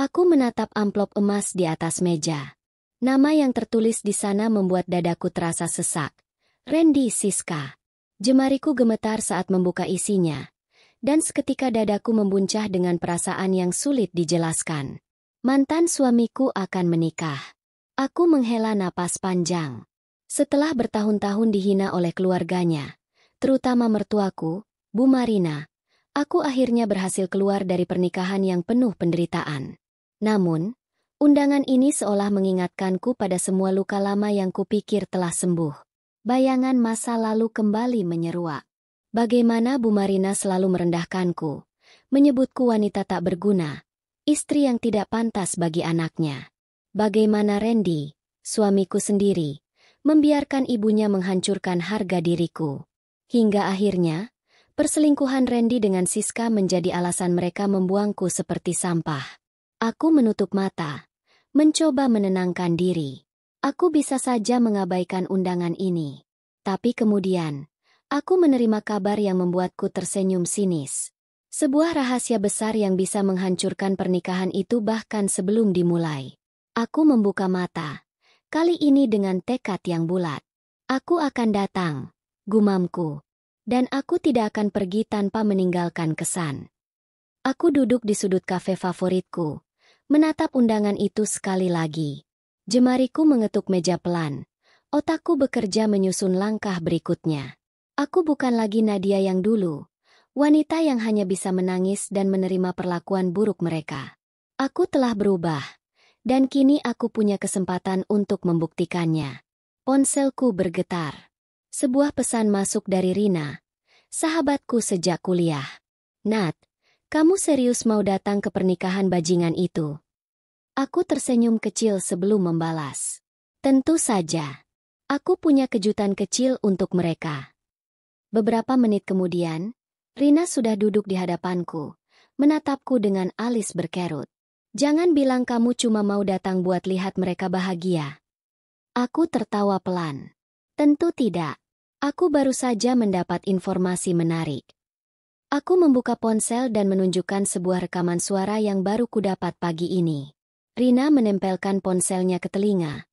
Aku menatap amplop emas di atas meja. Nama yang tertulis di sana membuat dadaku terasa sesak. Randy Siska. Jemariku gemetar saat membuka isinya. Dan seketika dadaku membuncah dengan perasaan yang sulit dijelaskan. Mantan suamiku akan menikah. Aku menghela napas panjang. Setelah bertahun-tahun dihina oleh keluarganya, terutama mertuaku, Bu Marina, aku akhirnya berhasil keluar dari pernikahan yang penuh penderitaan. Namun, undangan ini seolah mengingatkanku pada semua luka lama yang kupikir telah sembuh. Bayangan masa lalu kembali menyeruak. Bagaimana Bu Marina selalu merendahkanku, menyebutku wanita tak berguna, istri yang tidak pantas bagi anaknya. Bagaimana Randy, suamiku sendiri, membiarkan ibunya menghancurkan harga diriku. Hingga akhirnya, perselingkuhan Randy dengan Siska menjadi alasan mereka membuangku seperti sampah. Aku menutup mata, mencoba menenangkan diri. Aku bisa saja mengabaikan undangan ini. Tapi kemudian, aku menerima kabar yang membuatku tersenyum sinis. Sebuah rahasia besar yang bisa menghancurkan pernikahan itu bahkan sebelum dimulai. Aku membuka mata, kali ini dengan tekad yang bulat. Aku akan datang, gumamku. Dan aku tidak akan pergi tanpa meninggalkan kesan. Aku duduk di sudut kafe favoritku, menatap undangan itu sekali lagi. Jemariku mengetuk meja pelan. Otakku bekerja menyusun langkah berikutnya. Aku bukan lagi Nadia yang dulu, wanita yang hanya bisa menangis dan menerima perlakuan buruk mereka. Aku telah berubah, dan kini aku punya kesempatan untuk membuktikannya. Ponselku bergetar. Sebuah pesan masuk dari Rina, sahabatku sejak kuliah. Nat, kamu serius mau datang ke pernikahan bajingan itu? Aku tersenyum kecil sebelum membalas. Tentu saja. Aku punya kejutan kecil untuk mereka. Beberapa menit kemudian, Rina sudah duduk di hadapanku, menatapku dengan alis berkerut. Jangan bilang kamu cuma mau datang buat lihat mereka bahagia. Aku tertawa pelan. Tentu tidak. Aku baru saja mendapat informasi menarik. Aku membuka ponsel dan menunjukkan sebuah rekaman suara yang baru kudapat pagi ini. Rina menempelkan ponselnya ke telinga,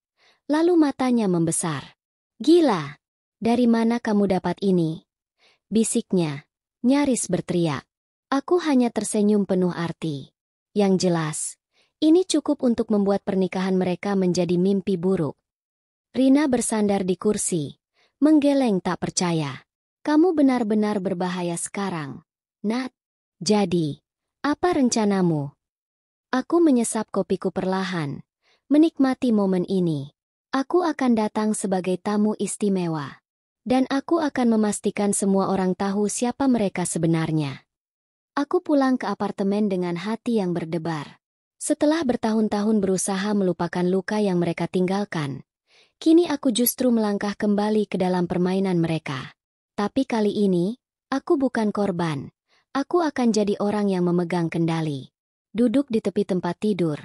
lalu matanya membesar. Gila, dari mana kamu dapat ini? Bisiknya, nyaris berteriak. Aku hanya tersenyum penuh arti. Yang jelas, ini cukup untuk membuat pernikahan mereka menjadi mimpi buruk. Rina bersandar di kursi, menggeleng tak percaya. Kamu benar-benar berbahaya sekarang, Nat. Jadi, apa rencanamu? Aku menyesap kopiku perlahan, menikmati momen ini. Aku akan datang sebagai tamu istimewa. Dan aku akan memastikan semua orang tahu siapa mereka sebenarnya. Aku pulang ke apartemen dengan hati yang berdebar. Setelah bertahun-tahun berusaha melupakan luka yang mereka tinggalkan, kini aku justru melangkah kembali ke dalam permainan mereka. Tapi kali ini, aku bukan korban. Aku akan jadi orang yang memegang kendali. Duduk di tepi tempat tidur,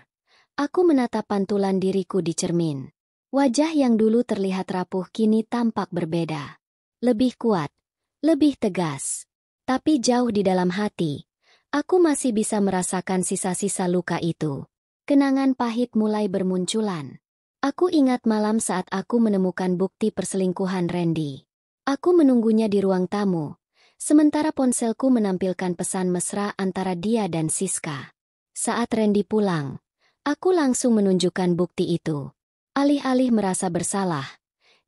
aku menatap pantulan diriku di cermin. Wajah yang dulu terlihat rapuh kini tampak berbeda. Lebih kuat, lebih tegas. Tapi jauh di dalam hati, aku masih bisa merasakan sisa-sisa luka itu. Kenangan pahit mulai bermunculan. Aku ingat malam saat aku menemukan bukti perselingkuhan Randy. Aku menunggunya di ruang tamu, sementara ponselku menampilkan pesan mesra antara dia dan Siska. Saat Randy pulang, aku langsung menunjukkan bukti itu. Alih-alih merasa bersalah,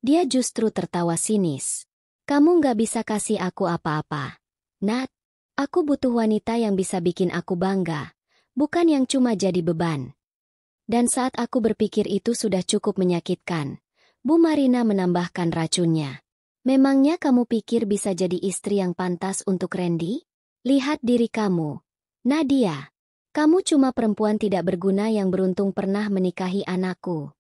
dia justru tertawa sinis. Kamu nggak bisa kasih aku apa-apa, Nat. Aku butuh wanita yang bisa bikin aku bangga, bukan yang cuma jadi beban. Dan saat aku berpikir itu sudah cukup menyakitkan, Bu Marina menambahkan racunnya. Memangnya kamu pikir bisa jadi istri yang pantas untuk Randy? Lihat diri kamu, Nadia. Kamu cuma perempuan tidak berguna yang beruntung pernah menikahi anakku.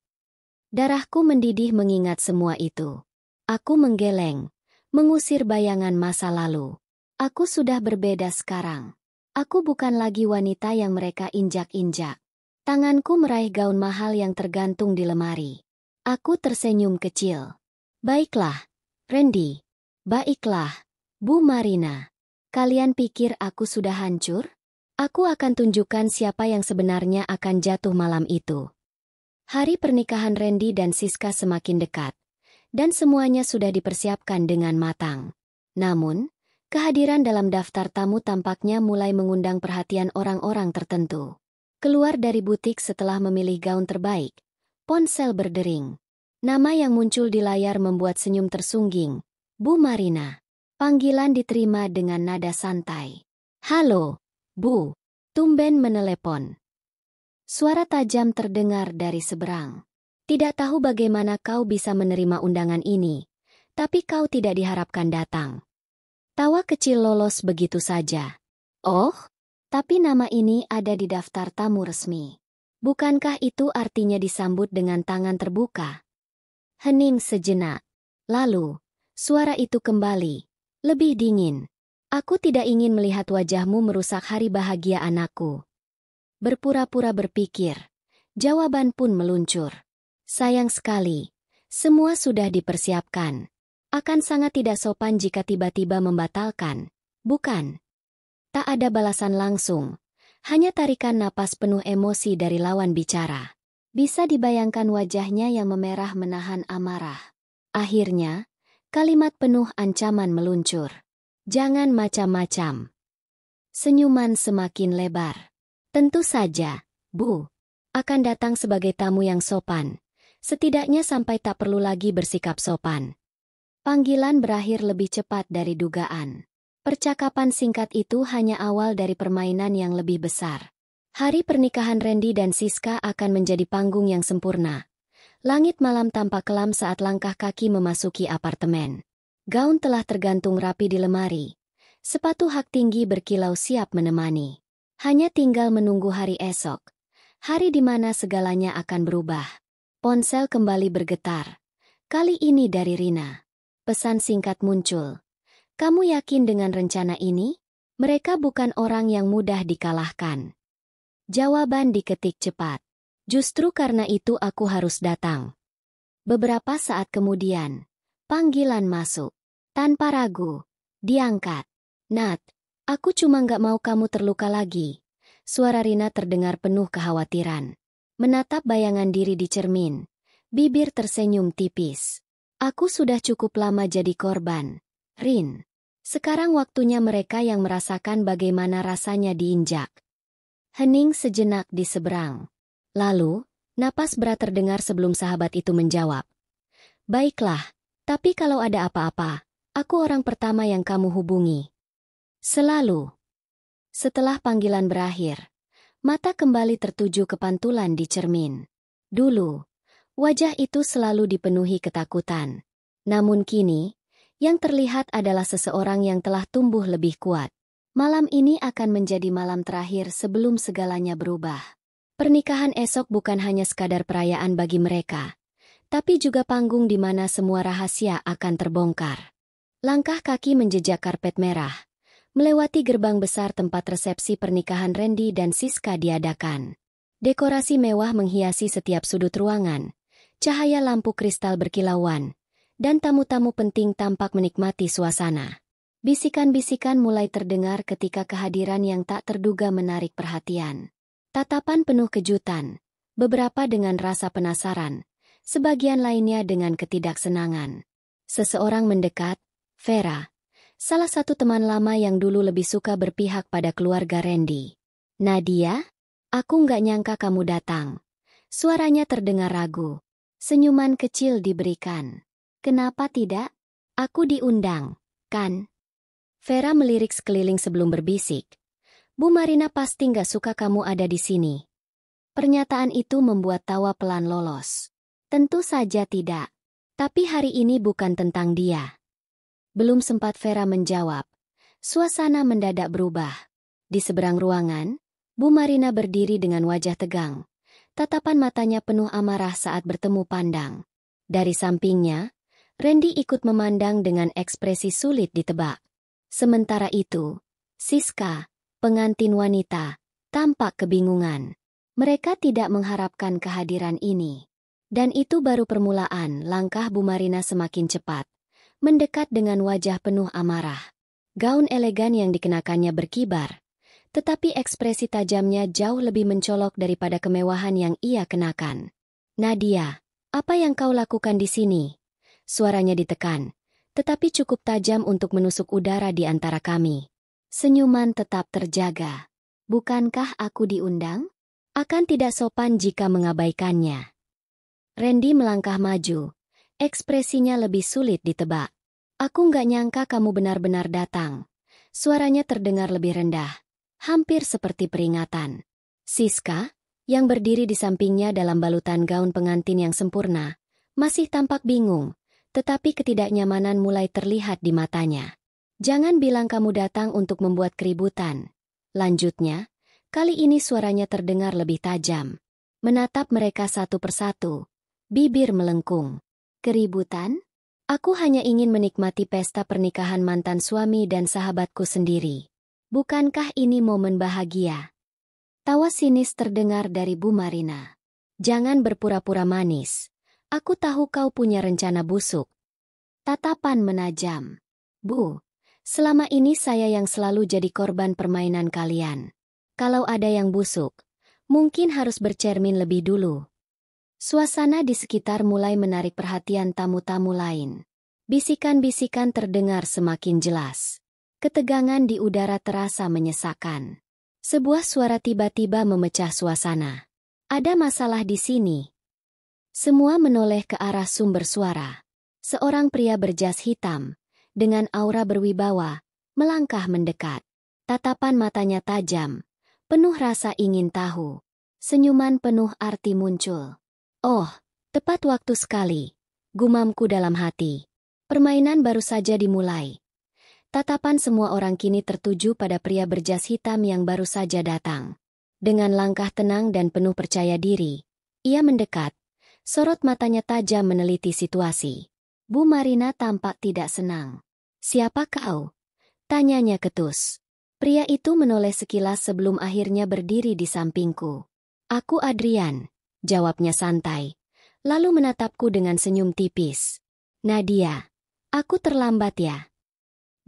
Darahku mendidih mengingat semua itu. Aku menggeleng, mengusir bayangan masa lalu. Aku sudah berbeda sekarang. Aku bukan lagi wanita yang mereka injak-injak. Tanganku meraih gaun mahal yang tergantung di lemari. Aku tersenyum kecil. Baiklah, Randy. Baiklah, Bu Marina. Kalian pikir aku sudah hancur? Aku akan tunjukkan siapa yang sebenarnya akan jatuh malam itu. Hari pernikahan Randy dan Siska semakin dekat, dan semuanya sudah dipersiapkan dengan matang. Namun, kehadiran dalam daftar tamu tampaknya mulai mengundang perhatian orang-orang tertentu. Keluar dari butik setelah memilih gaun terbaik, ponsel berdering. Nama yang muncul di layar membuat senyum tersungging. Bu Marina. Panggilan diterima dengan nada santai. Halo, Bu. Tumben menelepon. Suara tajam terdengar dari seberang. Tidak tahu bagaimana kau bisa menerima undangan ini, tapi kau tidak diharapkan datang. Tawa kecil lolos begitu saja. Oh? Tapi nama ini ada di daftar tamu resmi. Bukankah itu artinya disambut dengan tangan terbuka? Hening sejenak. Lalu, suara itu kembali, lebih dingin. Aku tidak ingin melihat wajahmu merusak hari bahagia anakku. Berpura-pura berpikir. Jawaban pun meluncur. Sayang sekali, semua sudah dipersiapkan. Akan sangat tidak sopan jika tiba-tiba membatalkan, bukan? Tak ada balasan langsung, hanya tarikan napas penuh emosi dari lawan bicara. Bisa dibayangkan wajahnya yang memerah menahan amarah. Akhirnya, kalimat penuh ancaman meluncur. Jangan macam-macam. Senyuman semakin lebar. Tentu saja, Bu. Akan datang sebagai tamu yang sopan. Setidaknya sampai tak perlu lagi bersikap sopan. Panggilan berakhir lebih cepat dari dugaan. Percakapan singkat itu hanya awal dari permainan yang lebih besar. Hari pernikahan Randy dan Siska akan menjadi panggung yang sempurna. Langit malam tampak kelam saat langkah kaki memasuki apartemen. Gaun telah tergantung rapi di lemari. Sepatu hak tinggi berkilau siap menemani. Hanya tinggal menunggu hari esok. Hari di mana segalanya akan berubah. Ponsel kembali bergetar. Kali ini dari Rina. Pesan singkat muncul. Kamu yakin dengan rencana ini? Mereka bukan orang yang mudah dikalahkan. Jawaban diketik cepat. Justru karena itu aku harus datang. Beberapa saat kemudian, panggilan masuk. Tanpa ragu, diangkat. Nat, aku cuma nggak mau kamu terluka lagi. Suara Rina terdengar penuh kekhawatiran. Menatap bayangan diri di cermin. Bibir tersenyum tipis. Aku sudah cukup lama jadi korban. Rin. Sekarang waktunya mereka yang merasakan bagaimana rasanya diinjak. Hening sejenak di seberang. Lalu, napas berat terdengar sebelum sahabat itu menjawab. Baiklah, tapi kalau ada apa-apa, aku orang pertama yang kamu hubungi. Selalu. Setelah panggilan berakhir, mata kembali tertuju ke pantulan di cermin. Dulu, wajah itu selalu dipenuhi ketakutan. Namun kini, yang terlihat adalah seseorang yang telah tumbuh lebih kuat. Malam ini akan menjadi malam terakhir sebelum segalanya berubah. Pernikahan esok bukan hanya sekadar perayaan bagi mereka, tapi juga panggung di mana semua rahasia akan terbongkar. Langkah kaki menjejak karpet merah, melewati gerbang besar tempat resepsi pernikahan Randy dan Siska diadakan. Dekorasi mewah menghiasi setiap sudut ruangan, cahaya lampu kristal berkilauan, dan tamu-tamu penting tampak menikmati suasana. Bisikan-bisikan mulai terdengar ketika kehadiran yang tak terduga menarik perhatian. Tatapan penuh kejutan, beberapa dengan rasa penasaran, sebagian lainnya dengan ketidaksenangan. Seseorang mendekat, Vera, salah satu teman lama yang dulu lebih suka berpihak pada keluarga Randy. Nadia, aku nggak nyangka kamu datang. Suaranya terdengar ragu. Senyuman kecil diberikan. Kenapa tidak? Aku diundang, kan? Vera melirik sekeliling sebelum berbisik. Bu Marina pasti nggak suka kamu ada di sini. Pernyataan itu membuat tawa pelan lolos. Tentu saja tidak. Tapi hari ini bukan tentang dia. Belum sempat Vera menjawab. Suasana mendadak berubah. Di seberang ruangan, Bu Marina berdiri dengan wajah tegang. Tatapan matanya penuh amarah saat bertemu pandang. Dari sampingnya, Randy ikut memandang dengan ekspresi sulit ditebak. Sementara itu, Siska, pengantin wanita, tampak kebingungan. Mereka tidak mengharapkan kehadiran ini. Dan itu baru permulaan. Langkah Bu Marina semakin cepat, mendekat dengan wajah penuh amarah. Gaun elegan yang dikenakannya berkibar, Tetapi ekspresi tajamnya jauh lebih mencolok daripada kemewahan yang ia kenakan. Nadia, apa yang kau lakukan di sini? Suaranya ditekan, tetapi cukup tajam untuk menusuk udara di antara kami. Senyuman tetap terjaga. Bukankah aku diundang? Akan tidak sopan jika mengabaikannya. Randy melangkah maju. Ekspresinya lebih sulit ditebak. Aku nggak nyangka kamu benar-benar datang. Suaranya terdengar lebih rendah. Hampir seperti peringatan. Siska, yang berdiri di sampingnya dalam balutan gaun pengantin yang sempurna, masih tampak bingung, tetapi ketidaknyamanan mulai terlihat di matanya. Jangan bilang kamu datang untuk membuat keributan. Lanjutnya, kali ini suaranya terdengar lebih tajam. Menatap mereka satu persatu, bibir melengkung. Keributan? Aku hanya ingin menikmati pesta pernikahan mantan suami dan sahabatku sendiri. Bukankah ini momen bahagia? Tawa sinis terdengar dari Bu Marina. Jangan berpura-pura manis. Aku tahu kau punya rencana busuk. Tatapan menajam. Bu, selama ini saya yang selalu jadi korban permainan kalian. Kalau ada yang busuk, mungkin harus bercermin lebih dulu. Suasana di sekitar mulai menarik perhatian tamu-tamu lain. Bisikan-bisikan terdengar semakin jelas. Ketegangan di udara terasa menyesakkan. Sebuah suara tiba-tiba memecah suasana. Ada masalah di sini. Semua menoleh ke arah sumber suara. Seorang pria berjas hitam, dengan aura berwibawa, melangkah mendekat. Tatapan matanya tajam, penuh rasa ingin tahu. Senyuman penuh arti muncul. Oh, tepat waktu sekali, gumamku dalam hati. Permainan baru saja dimulai. Tatapan semua orang kini tertuju pada pria berjas hitam yang baru saja datang. Dengan langkah tenang dan penuh percaya diri, ia mendekat. Sorot matanya tajam meneliti situasi. Bu Marina tampak tidak senang. Siapa kau? Tanyanya ketus. Pria itu menoleh sekilas sebelum akhirnya berdiri di sampingku. Aku Adrian, jawabnya santai. Lalu menatapku dengan senyum tipis. Nadia, aku terlambat ya?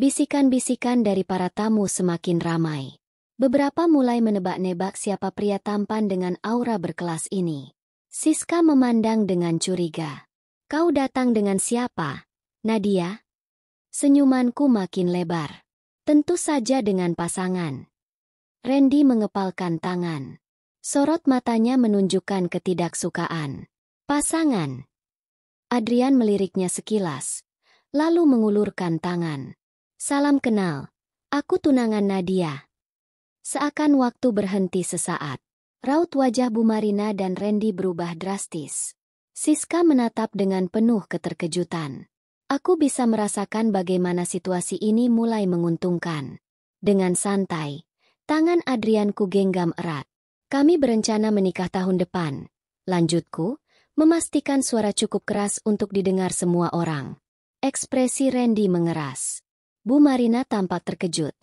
Bisikan-bisikan dari para tamu semakin ramai. Beberapa mulai menebak-nebak siapa pria tampan dengan aura berkelas ini. Siska memandang dengan curiga. Kau datang dengan siapa, Nadia? Senyumanku makin lebar. Tentu saja dengan pasangan. Randy mengepalkan tangan. Sorot matanya menunjukkan ketidaksukaan. Pasangan. Adrian meliriknya sekilas, lalu mengulurkan tangan. Salam kenal, aku tunangan Nadia. Seakan waktu berhenti sesaat. Raut wajah Bu Marina dan Randy berubah drastis. Siska menatap dengan penuh keterkejutan. Aku bisa merasakan bagaimana situasi ini mulai menguntungkan. Dengan santai, tangan Adrian ku genggam erat. Kami berencana menikah tahun depan. Lanjutku, memastikan suara cukup keras untuk didengar semua orang. Ekspresi Randy mengeras. Bu Marina tampak terkejut,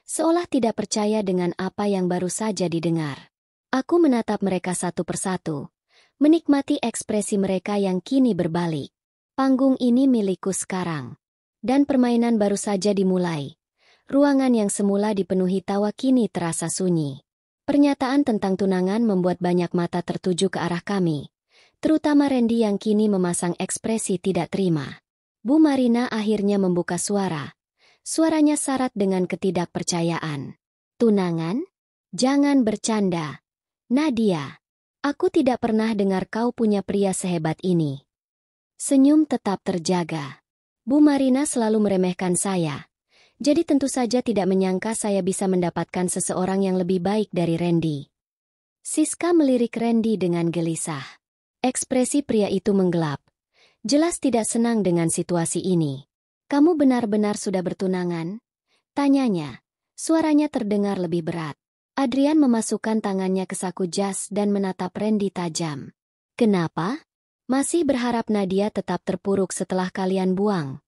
seolah tidak percaya dengan apa yang baru saja didengar. Aku menatap mereka satu persatu, menikmati ekspresi mereka yang kini berbalik. Panggung ini milikku sekarang. Dan permainan baru saja dimulai. Ruangan yang semula dipenuhi tawa kini terasa sunyi. Pernyataan tentang tunangan membuat banyak mata tertuju ke arah kami, terutama Randy yang kini memasang ekspresi tidak terima. Bu Marina akhirnya membuka suara. Suaranya syarat dengan ketidakpercayaan. Tunangan? Jangan bercanda. Nadia, aku tidak pernah dengar kau punya pria sehebat ini. Senyum tetap terjaga. Bu Marina selalu meremehkan saya. Jadi tentu saja tidak menyangka saya bisa mendapatkan seseorang yang lebih baik dari Randy. Siska melirik Randy dengan gelisah. Ekspresi pria itu menggelap. Jelas tidak senang dengan situasi ini. Kamu benar-benar sudah bertunangan? Tanyanya. Suaranya terdengar lebih berat. Adrian memasukkan tangannya ke saku jas dan menatap Randy tajam. Kenapa? Masih berharap Nadia tetap terpuruk setelah kalian buang?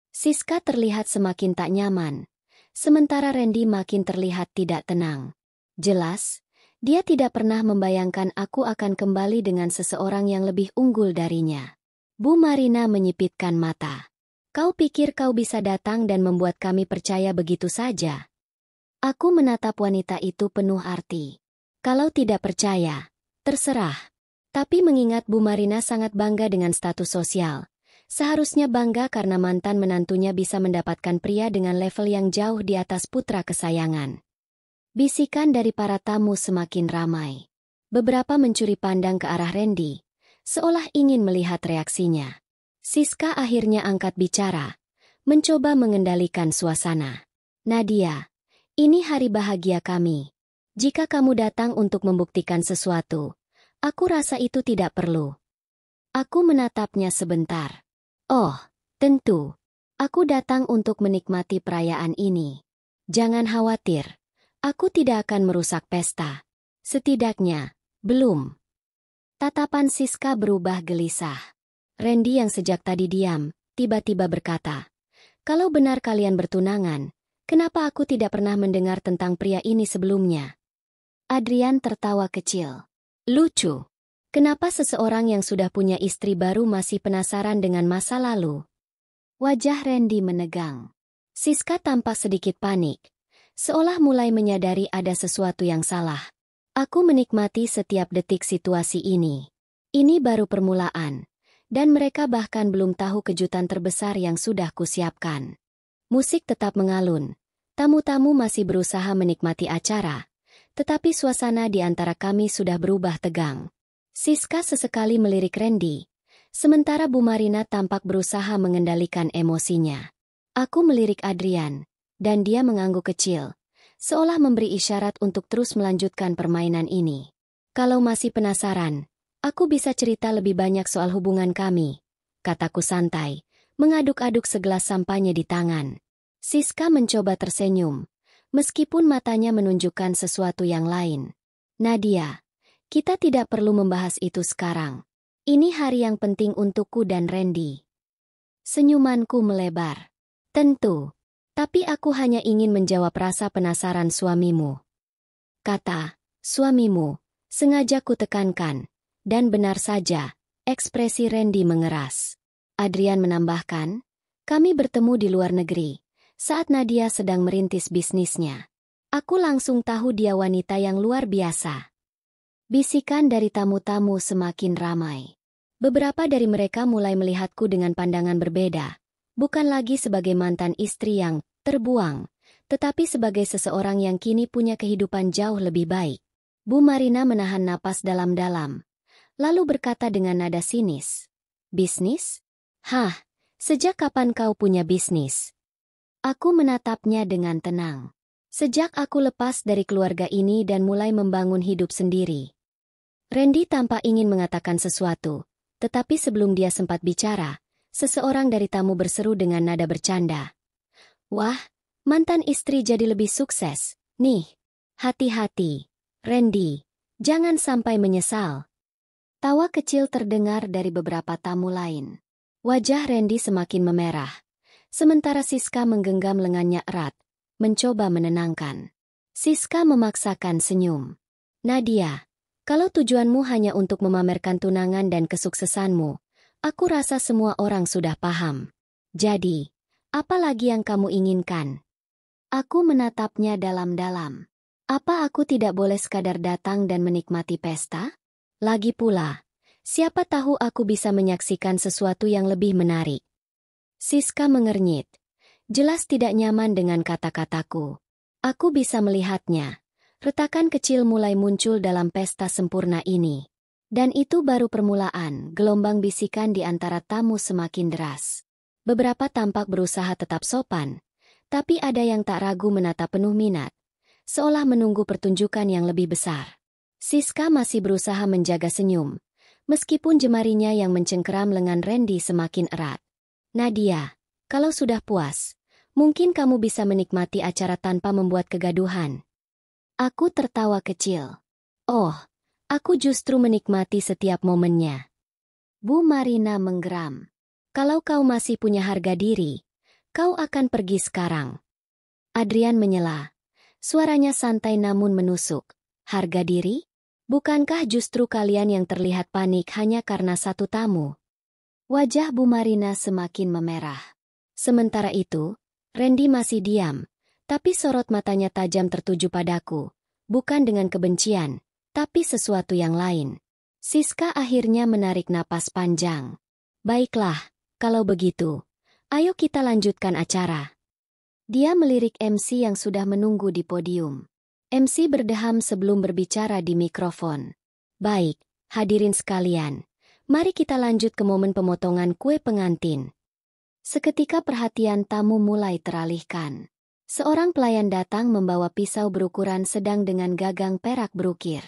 Siska terlihat semakin tak nyaman. Sementara Randy makin terlihat tidak tenang. Jelas, dia tidak pernah membayangkan aku akan kembali dengan seseorang yang lebih unggul darinya. Bu Marina menyipitkan mata. Kau pikir kau bisa datang dan membuat kami percaya begitu saja? Aku menatap wanita itu penuh arti. Kalau tidak percaya, terserah. Tapi mengingat Bu Marina sangat bangga dengan status sosial, seharusnya bangga karena mantan menantunya bisa mendapatkan pria dengan level yang jauh di atas putra kesayangan. Bisikan dari para tamu semakin ramai. Beberapa mencuri pandang ke arah Randy, seolah ingin melihat reaksinya. Siska akhirnya angkat bicara, mencoba mengendalikan suasana. Nadia, ini hari bahagia kami. Jika kamu datang untuk membuktikan sesuatu, aku rasa itu tidak perlu. Aku menatapnya sebentar. Oh, tentu. Aku datang untuk menikmati perayaan ini. Jangan khawatir. Aku tidak akan merusak pesta. Setidaknya, belum. Tatapan Siska berubah gelisah. Randy yang sejak tadi diam, tiba-tiba berkata, "Kalau benar kalian bertunangan, kenapa aku tidak pernah mendengar tentang pria ini sebelumnya?" Adrian tertawa kecil. Lucu. Kenapa seseorang yang sudah punya istri baru masih penasaran dengan masa lalu? Wajah Randy menegang. Siska tampak sedikit panik, seolah mulai menyadari ada sesuatu yang salah. Aku menikmati setiap detik situasi ini. Ini baru permulaan, dan mereka bahkan belum tahu kejutan terbesar yang sudah kusiapkan. Musik tetap mengalun. Tamu-tamu masih berusaha menikmati acara, tetapi suasana di antara kami sudah berubah tegang. Siska sesekali melirik Randy, sementara Bu Marina tampak berusaha mengendalikan emosinya. Aku melirik Adrian, dan dia mengangguk kecil, seolah memberi isyarat untuk terus melanjutkan permainan ini. Kalau masih penasaran, aku bisa cerita lebih banyak soal hubungan kami, kataku santai, mengaduk-aduk segelas sampanye di tangan. Siska mencoba tersenyum, meskipun matanya menunjukkan sesuatu yang lain. Nadia, kita tidak perlu membahas itu sekarang. Ini hari yang penting untukku dan Randy. Senyumanku melebar. Tentu. Tapi aku hanya ingin menjawab rasa penasaran suamimu. Kata, suamimu, sengaja kutekankan. Dan benar saja, ekspresi Randy mengeras. Adrian menambahkan, kami bertemu di luar negeri, saat Nadia sedang merintis bisnisnya. Aku langsung tahu dia wanita yang luar biasa. Bisikan dari tamu-tamu semakin ramai. Beberapa dari mereka mulai melihatku dengan pandangan berbeda. Bukan lagi sebagai mantan istri yang terbuang, tetapi sebagai seseorang yang kini punya kehidupan jauh lebih baik. Bu Marina menahan napas dalam-dalam, lalu berkata dengan nada sinis, "Bisnis? Hah, sejak kapan kau punya bisnis?" Aku menatapnya dengan tenang. Sejak aku lepas dari keluarga ini dan mulai membangun hidup sendiri. Randy tampak ingin mengatakan sesuatu, tetapi sebelum dia sempat bicara, seseorang dari tamu berseru dengan nada bercanda. Wah, mantan istri jadi lebih sukses. Nih, hati-hati, Randy, jangan sampai menyesal. Tawa kecil terdengar dari beberapa tamu lain. Wajah Randy semakin memerah, sementara Siska menggenggam lengannya erat, mencoba menenangkan. Siska memaksakan senyum. Nadia, kalau tujuanmu hanya untuk memamerkan tunangan dan kesuksesanmu, aku rasa semua orang sudah paham. Jadi, apa lagi yang kamu inginkan? Aku menatapnya dalam-dalam. Apa aku tidak boleh sekadar datang dan menikmati pesta? Lagi pula, siapa tahu aku bisa menyaksikan sesuatu yang lebih menarik. Siska mengernyit. Jelas tidak nyaman dengan kata-kataku. Aku bisa melihatnya. Retakan kecil mulai muncul dalam pesta sempurna ini. Dan itu baru permulaan, gelombang bisikan di antara tamu semakin deras. Beberapa tampak berusaha tetap sopan, tapi ada yang tak ragu menatap penuh minat, seolah menunggu pertunjukan yang lebih besar. Siska masih berusaha menjaga senyum, meskipun jemarinya yang mencengkeram lengan Randy semakin erat. Nadia, kalau sudah puas, mungkin kamu bisa menikmati acara tanpa membuat kegaduhan. Aku tertawa kecil. Oh, aku justru menikmati setiap momennya. Bu Marina menggeram. Kalau kau masih punya harga diri, kau akan pergi sekarang. Adrian menyela. Suaranya santai namun menusuk. Harga diri? Bukankah justru kalian yang terlihat panik hanya karena satu tamu? Wajah Bu Marina semakin memerah. Sementara itu, Randy masih diam, Tapi sorot matanya tajam tertuju padaku, bukan dengan kebencian, tapi sesuatu yang lain. Siska akhirnya menarik napas panjang. Baiklah, kalau begitu, ayo kita lanjutkan acara. Dia melirik MC yang sudah menunggu di podium. MC berdeham sebelum berbicara di mikrofon. Baik, hadirin sekalian, mari kita lanjut ke momen pemotongan kue pengantin. Seketika perhatian tamu mulai teralihkan. Seorang pelayan datang membawa pisau berukuran sedang dengan gagang perak berukir.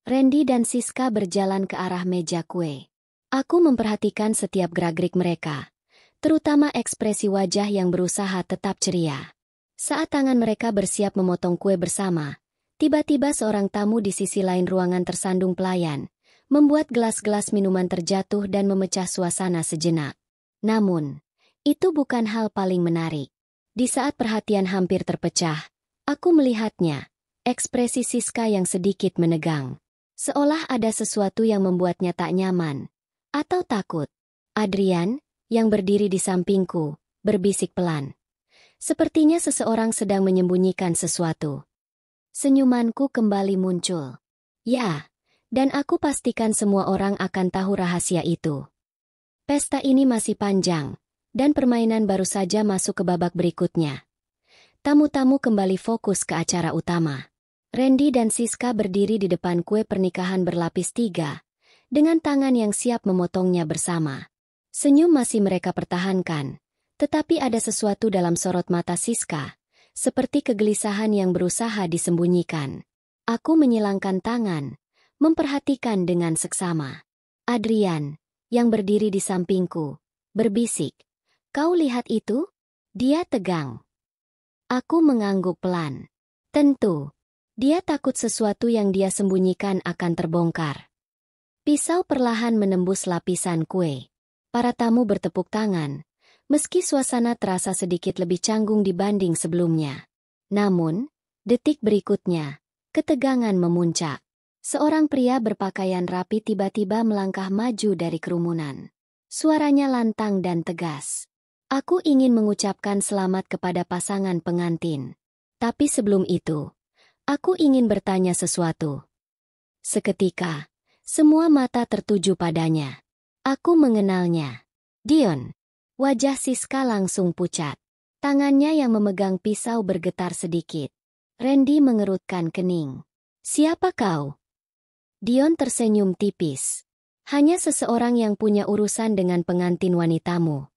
Randy dan Siska berjalan ke arah meja kue. Aku memperhatikan setiap gerak-gerik mereka, terutama ekspresi wajah yang berusaha tetap ceria. Saat tangan mereka bersiap memotong kue bersama, tiba-tiba seorang tamu di sisi lain ruangan tersandung pelayan, membuat gelas-gelas minuman terjatuh dan memecah suasana sejenak. Namun, itu bukan hal paling menarik. Di saat perhatian hampir terpecah, aku melihatnya, ekspresi Siska yang sedikit menegang. Seolah ada sesuatu yang membuatnya tak nyaman, atau takut. Adrian, yang berdiri di sampingku, berbisik pelan. Sepertinya seseorang sedang menyembunyikan sesuatu. Senyumanku kembali muncul. Ya, dan aku pastikan semua orang akan tahu rahasia itu. Pesta ini masih panjang, dan permainan baru saja masuk ke babak berikutnya. Tamu-tamu kembali fokus ke acara utama. Randy dan Siska berdiri di depan kue pernikahan berlapis 3, dengan tangan yang siap memotongnya bersama. Senyum masih mereka pertahankan, tetapi ada sesuatu dalam sorot mata Siska, seperti kegelisahan yang berusaha disembunyikan. Aku menyilangkan tangan, memperhatikan dengan seksama. Adrian, yang berdiri di sampingku, berbisik, "Kau lihat itu?" Dia tegang. Aku mengangguk pelan. Tentu, dia takut sesuatu yang dia sembunyikan akan terbongkar. Pisau perlahan menembus lapisan kue. Para tamu bertepuk tangan, meski suasana terasa sedikit lebih canggung dibanding sebelumnya. Namun, detik berikutnya, ketegangan memuncak. Seorang pria berpakaian rapi tiba-tiba melangkah maju dari kerumunan. Suaranya lantang dan tegas. Aku ingin mengucapkan selamat kepada pasangan pengantin. Tapi sebelum itu, aku ingin bertanya sesuatu. Seketika, semua mata tertuju padanya. Aku mengenalnya. Dion. Wajah Siska langsung pucat. Tangannya yang memegang pisau bergetar sedikit. Randy mengerutkan kening. "Siapa kau?" Dion tersenyum tipis. "Hanya seseorang yang punya urusan dengan pengantin wanitamu."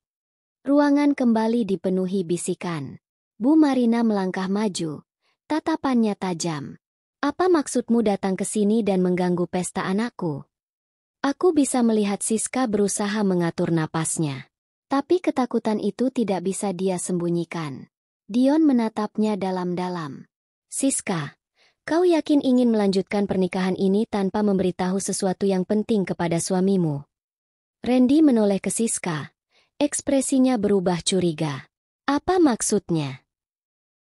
Ruangan kembali dipenuhi bisikan. Bu Marina melangkah maju. Tatapannya tajam. "Apa maksudmu datang ke sini dan mengganggu pesta anakku?" Aku bisa melihat Siska berusaha mengatur napasnya. Tapi ketakutan itu tidak bisa dia sembunyikan. Dion menatapnya dalam-dalam. "Siska, kau yakin ingin melanjutkan pernikahan ini tanpa memberitahu sesuatu yang penting kepada suamimu?" Randy menoleh ke Siska. Ekspresinya berubah curiga. "Apa maksudnya?"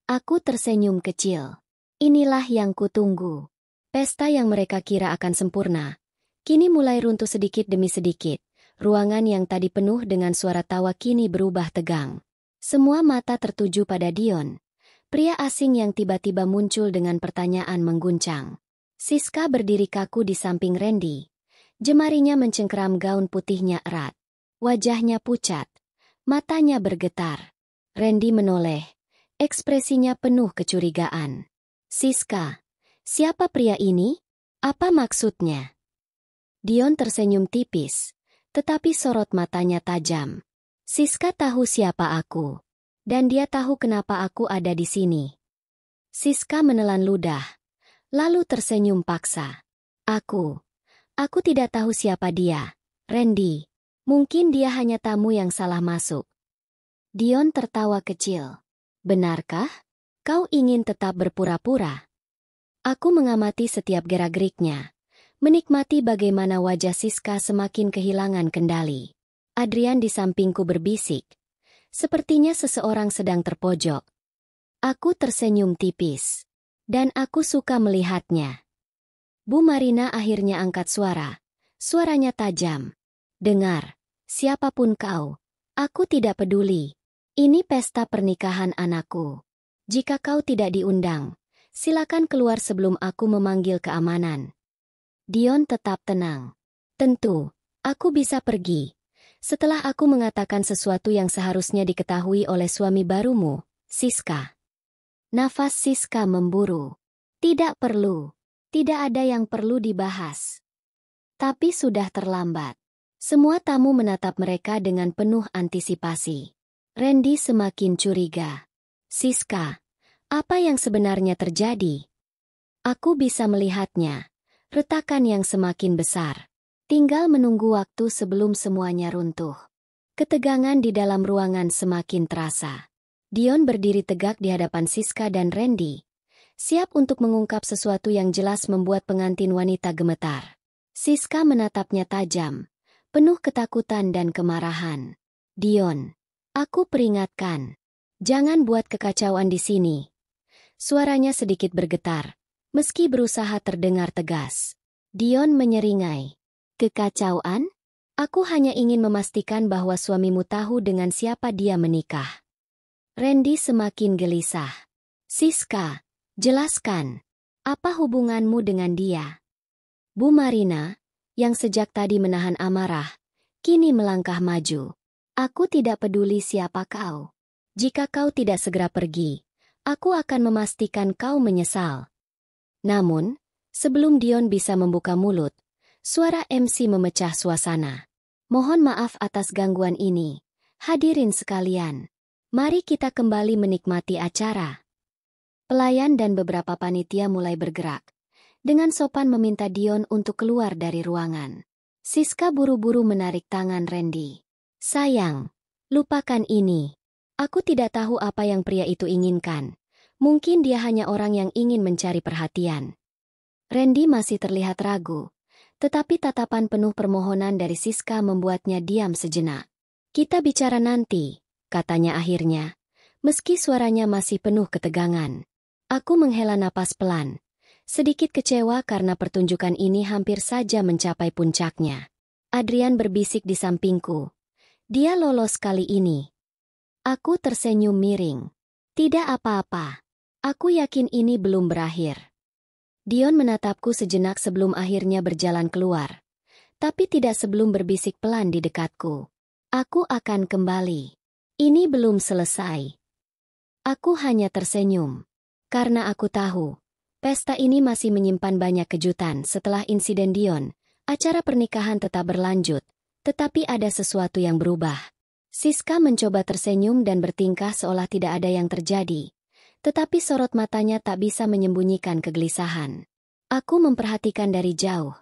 Aku tersenyum kecil. Inilah yang kutunggu. Pesta yang mereka kira akan sempurna, kini mulai runtuh sedikit demi sedikit. Ruangan yang tadi penuh dengan suara tawa kini berubah tegang. Semua mata tertuju pada Dion, pria asing yang tiba-tiba muncul dengan pertanyaan mengguncang. Siska berdiri kaku di samping Randy. Jemarinya mencengkeram gaun putihnya erat. Wajahnya pucat, matanya bergetar. Randy menoleh. Ekspresinya penuh kecurigaan. "Siska, siapa pria ini? Apa maksudnya?" Dion tersenyum tipis, tetapi sorot matanya tajam. "Siska tahu siapa aku. Dan dia tahu kenapa aku ada di sini." Siska menelan ludah, lalu tersenyum paksa. Aku tidak tahu siapa dia, Randy. Mungkin dia hanya tamu yang salah masuk." Dion tertawa kecil. "Benarkah? Kau ingin tetap berpura-pura?" Aku mengamati setiap gerak-geriknya, menikmati bagaimana wajah Siska semakin kehilangan kendali. Adrian di sampingku berbisik. Sepertinya seseorang sedang terpojok. Aku tersenyum tipis. Dan aku suka melihatnya. Bu Marina akhirnya angkat suara. Suaranya tajam. "Dengar, siapapun kau, aku tidak peduli. Ini pesta pernikahan anakku. Jika kau tidak diundang, silakan keluar sebelum aku memanggil keamanan. Dion tetap tenang. Tentu, aku bisa pergi. Setelah aku mengatakan sesuatu yang seharusnya diketahui oleh suami barumu, Siska. Nafas Siska memburu. Tidak perlu. Tidak ada yang perlu dibahas. Tapi sudah terlambat. Semua tamu menatap mereka dengan penuh antisipasi. Randy semakin curiga. Siska, apa yang sebenarnya terjadi? Aku bisa melihatnya. Retakan yang semakin besar. Tinggal menunggu waktu sebelum semuanya runtuh. Ketegangan di dalam ruangan semakin terasa. Dion berdiri tegak di hadapan Siska dan Randy, siap untuk mengungkap sesuatu yang jelas membuat pengantin wanita gemetar. Siska menatapnya tajam, penuh ketakutan dan kemarahan. Dion, aku peringatkan. Jangan buat kekacauan di sini. Suaranya sedikit bergetar, meski berusaha terdengar tegas. Dion menyeringai. Kekacauan? Aku hanya ingin memastikan bahwa suamimu tahu dengan siapa dia menikah. Randy semakin gelisah. Siska, jelaskan. Apa hubunganmu dengan dia? Bu Marina, yang sejak tadi menahan amarah, kini melangkah maju. Aku tidak peduli siapa kau. Jika kau tidak segera pergi, aku akan memastikan kau menyesal. Namun, sebelum Dion bisa membuka mulut, suara MC memecah suasana. Mohon maaf atas gangguan ini. Hadirin sekalian, mari kita kembali menikmati acara. Pelayan dan beberapa panitia mulai bergerak. Dengan sopan meminta Dion untuk keluar dari ruangan. Siska buru-buru menarik tangan Randy. Sayang, lupakan ini. Aku tidak tahu apa yang pria itu inginkan. Mungkin dia hanya orang yang ingin mencari perhatian. Randy masih terlihat ragu. Tetapi tatapan penuh permohonan dari Siska membuatnya diam sejenak. Kita bicara nanti, katanya akhirnya. Meski suaranya masih penuh ketegangan. Aku menghela napas pelan. Sedikit kecewa karena pertunjukan ini hampir saja mencapai puncaknya. Adrian berbisik di sampingku. Dia lolos kali ini. Aku tersenyum miring. Tidak apa-apa. Aku yakin ini belum berakhir. Dion menatapku sejenak sebelum akhirnya berjalan keluar. Tapi tidak sebelum berbisik pelan di dekatku. Aku akan kembali. Ini belum selesai. Aku hanya tersenyum. Karena aku tahu. Pesta ini masih menyimpan banyak kejutan setelah insiden Dion. Acara pernikahan tetap berlanjut, tetapi ada sesuatu yang berubah. Siska mencoba tersenyum dan bertingkah seolah tidak ada yang terjadi. Tetapi sorot matanya tak bisa menyembunyikan kegelisahan. Aku memperhatikan dari jauh,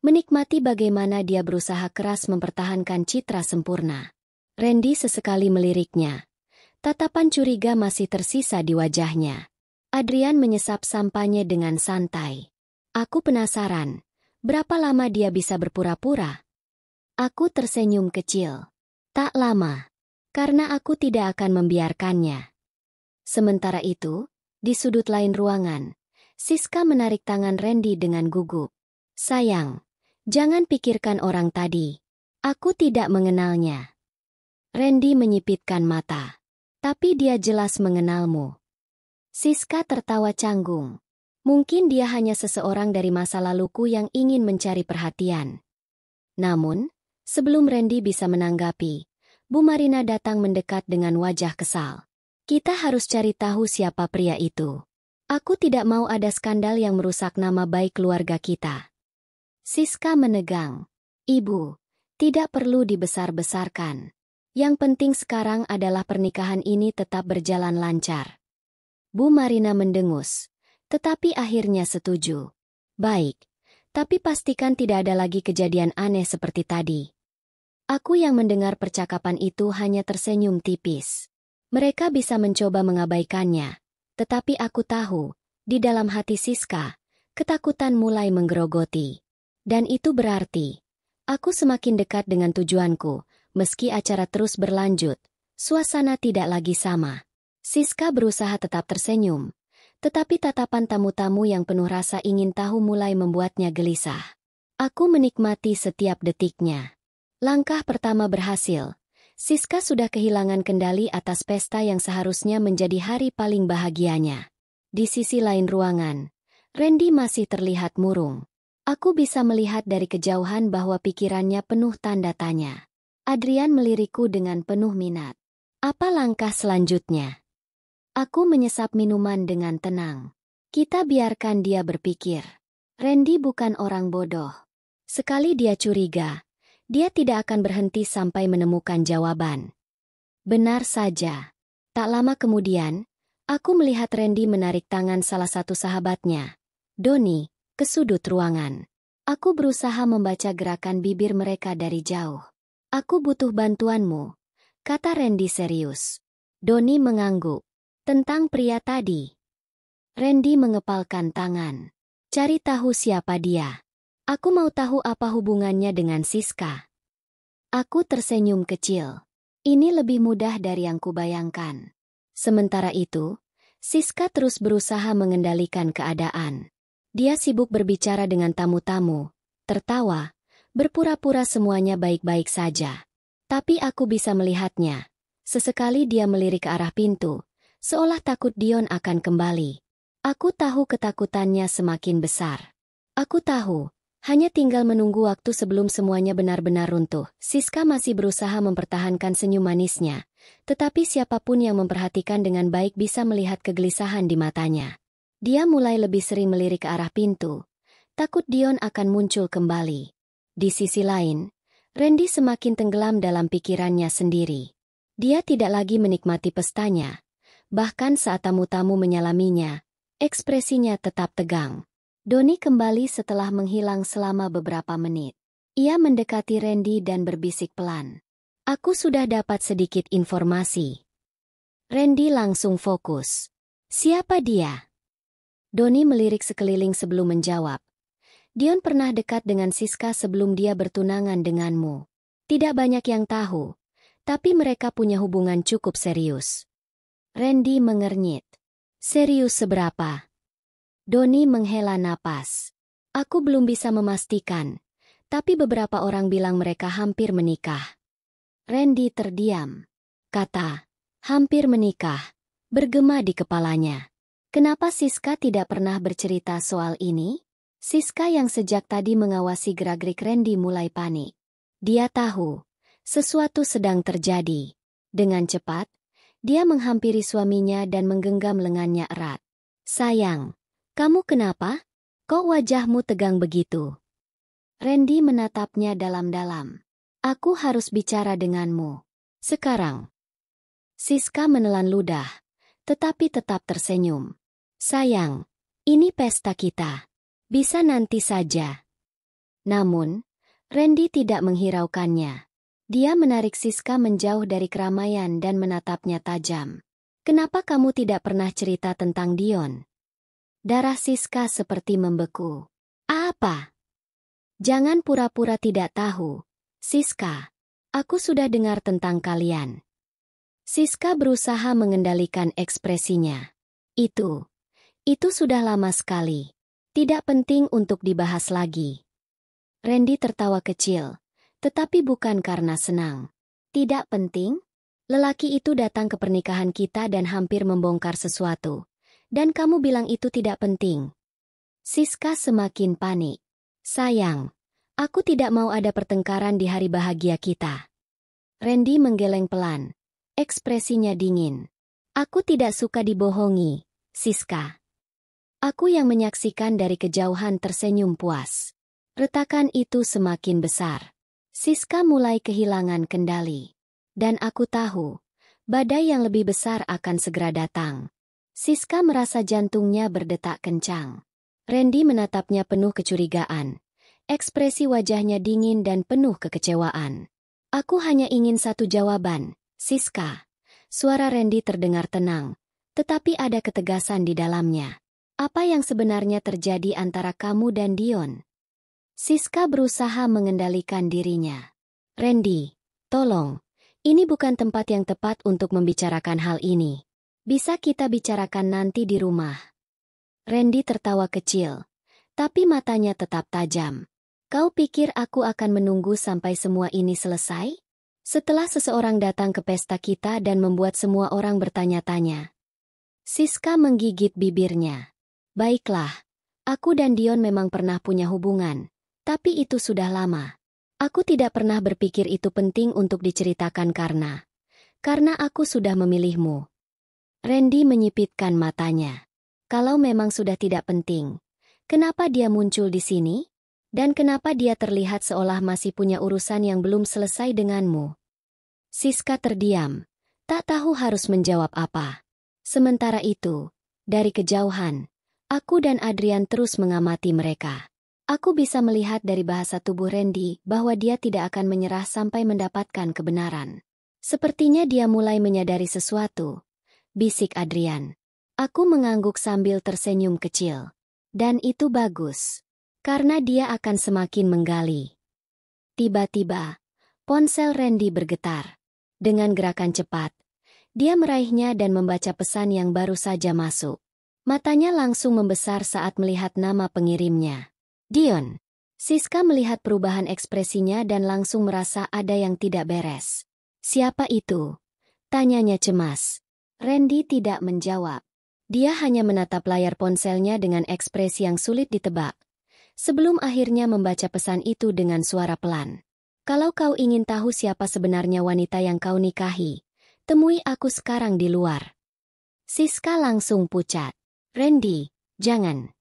menikmati bagaimana dia berusaha keras mempertahankan citra sempurna. Randy sesekali meliriknya. Tatapan curiga masih tersisa di wajahnya. Adrian menyesap sampahnya dengan santai. Aku penasaran, berapa lama dia bisa berpura-pura? Aku tersenyum kecil. Tak lama, karena aku tidak akan membiarkannya. Sementara itu, di sudut lain ruangan, Siska menarik tangan Randy dengan gugup. Sayang, jangan pikirkan orang tadi. Aku tidak mengenalnya. Randy menyipitkan mata. Tapi dia jelas mengenalmu. Siska tertawa canggung. Mungkin dia hanya seseorang dari masa laluku yang ingin mencari perhatian. Namun, sebelum Randy bisa menanggapi, Bu Marina datang mendekat dengan wajah kesal. Kita harus cari tahu siapa pria itu. Aku tidak mau ada skandal yang merusak nama baik keluarga kita. Siska menegang. Ibu, tidak perlu dibesar-besarkan. Yang penting sekarang adalah pernikahan ini tetap berjalan lancar. Bu Marina mendengus, tetapi akhirnya setuju. Baik, tapi pastikan tidak ada lagi kejadian aneh seperti tadi. Aku yang mendengar percakapan itu hanya tersenyum tipis. Mereka bisa mencoba mengabaikannya, tetapi aku tahu, di dalam hati Siska, ketakutan mulai menggerogoti. Dan itu berarti, aku semakin dekat dengan tujuanku, meski acara terus berlanjut, suasana tidak lagi sama. Siska berusaha tetap tersenyum, tetapi tatapan tamu-tamu yang penuh rasa ingin tahu mulai membuatnya gelisah. Aku menikmati setiap detiknya. Langkah pertama berhasil. Siska sudah kehilangan kendali atas pesta yang seharusnya menjadi hari paling bahagianya. Di sisi lain ruangan, Randy masih terlihat murung. Aku bisa melihat dari kejauhan bahwa pikirannya penuh tanda tanya. Adrian melirikku dengan penuh minat. Apa langkah selanjutnya? Aku menyesap minuman dengan tenang. Kita biarkan dia berpikir. Randy bukan orang bodoh. Sekali dia curiga, dia tidak akan berhenti sampai menemukan jawaban. Benar saja. Tak lama kemudian, aku melihat Randy menarik tangan salah satu sahabatnya, Donnie, ke sudut ruangan. Aku berusaha membaca gerakan bibir mereka dari jauh. Aku butuh bantuanmu, kata Randy serius. Donnie mengangguk. Tentang pria tadi. Randy mengepalkan tangan. Cari tahu siapa dia. Aku mau tahu apa hubungannya dengan Siska. Aku tersenyum kecil. Ini lebih mudah dari yang kubayangkan. Sementara itu, Siska terus berusaha mengendalikan keadaan. Dia sibuk berbicara dengan tamu-tamu, tertawa, berpura-pura semuanya baik-baik saja. Tapi aku bisa melihatnya. Sesekali dia melirik ke arah pintu, seolah takut Dion akan kembali. Aku tahu ketakutannya semakin besar. Aku tahu, hanya tinggal menunggu waktu sebelum semuanya benar-benar runtuh. Siska masih berusaha mempertahankan senyum manisnya, tetapi siapapun yang memperhatikan dengan baik bisa melihat kegelisahan di matanya. Dia mulai lebih sering melirik ke arah pintu, takut Dion akan muncul kembali. Di sisi lain, Randy semakin tenggelam dalam pikirannya sendiri. Dia tidak lagi menikmati pestanya. Bahkan saat tamu-tamu menyalaminya, ekspresinya tetap tegang. Donnie kembali setelah menghilang selama beberapa menit. Ia mendekati Randy dan berbisik pelan. Aku sudah dapat sedikit informasi. Randy langsung fokus. Siapa dia? Donnie melirik sekeliling sebelum menjawab. Dion pernah dekat dengan Siska sebelum dia bertunangan denganmu. Tidak banyak yang tahu, tapi mereka punya hubungan cukup serius. Randy mengernyit. Serius seberapa? Donnie menghela napas. Aku belum bisa memastikan, tapi beberapa orang bilang mereka hampir menikah. Randy terdiam. Kata, hampir menikah, bergema di kepalanya. Kenapa Siska tidak pernah bercerita soal ini? Siska yang sejak tadi mengawasi gerak-gerik Randy mulai panik. Dia tahu, sesuatu sedang terjadi. Dengan cepat, dia menghampiri suaminya dan menggenggam lengannya erat. Sayang, kamu kenapa? Kok wajahmu tegang begitu? Randy menatapnya dalam-dalam. Aku harus bicara denganmu. Sekarang. Siska menelan ludah, tetapi tetap tersenyum. Sayang, ini pesta kita. Bisa nanti saja. Namun, Randy tidak menghiraukannya. Dia menarik Siska menjauh dari keramaian dan menatapnya tajam. Kenapa kamu tidak pernah cerita tentang Dion? Darah Siska seperti membeku. Apa? Jangan pura-pura tidak tahu. Siska, aku sudah dengar tentang kalian. Siska berusaha mengendalikan ekspresinya. Itu sudah lama sekali. Tidak penting untuk dibahas lagi. Randy tertawa kecil. Tetapi bukan karena senang. Tidak penting? Lelaki itu datang ke pernikahan kita dan hampir membongkar sesuatu. Dan kamu bilang itu tidak penting. Siska semakin panik. Sayang, aku tidak mau ada pertengkaran di hari bahagia kita. Randy menggeleng pelan. Ekspresinya dingin. Aku tidak suka dibohongi, Siska. Aku yang menyaksikan dari kejauhan tersenyum puas. Retakan itu semakin besar. Siska mulai kehilangan kendali. Dan aku tahu, badai yang lebih besar akan segera datang. Siska merasa jantungnya berdetak kencang. Randy menatapnya penuh kecurigaan. Ekspresi wajahnya dingin dan penuh kekecewaan. Aku hanya ingin satu jawaban, Siska. Suara Randy terdengar tenang, tetapi ada ketegasan di dalamnya. Apa yang sebenarnya terjadi antara kamu dan Dion? Siska berusaha mengendalikan dirinya. Randy, tolong, ini bukan tempat yang tepat untuk membicarakan hal ini. Bisa kita bicarakan nanti di rumah. Randy tertawa kecil, tapi matanya tetap tajam. Kau pikir aku akan menunggu sampai semua ini selesai? Setelah seseorang datang ke pesta kita dan membuat semua orang bertanya-tanya. Siska menggigit bibirnya. Baiklah, aku dan Dion memang pernah punya hubungan, tapi itu sudah lama. Aku tidak pernah berpikir itu penting untuk diceritakan karena aku sudah memilihmu. Randy menyipitkan matanya. Kalau memang sudah tidak penting, kenapa dia muncul di sini? Dan kenapa dia terlihat seolah masih punya urusan yang belum selesai denganmu? Siska terdiam, tak tahu harus menjawab apa. Sementara itu, dari kejauhan, aku dan Adrian terus mengamati mereka. Aku bisa melihat dari bahasa tubuh Randy bahwa dia tidak akan menyerah sampai mendapatkan kebenaran. Sepertinya dia mulai menyadari sesuatu, bisik Adrian. Aku mengangguk sambil tersenyum kecil. Dan itu bagus. Karena dia akan semakin menggali. Tiba-tiba, ponsel Randy bergetar. Dengan gerakan cepat, dia meraihnya dan membaca pesan yang baru saja masuk. Matanya langsung membesar saat melihat nama pengirimnya. Dion. Siska melihat perubahan ekspresinya dan langsung merasa ada yang tidak beres. Siapa itu? Tanyanya cemas. Randy tidak menjawab. Dia hanya menatap layar ponselnya dengan ekspresi yang sulit ditebak. Sebelum akhirnya membaca pesan itu dengan suara pelan. Kalau kau ingin tahu siapa sebenarnya wanita yang kau nikahi, temui aku sekarang di luar. Siska langsung pucat. Randy, jangan.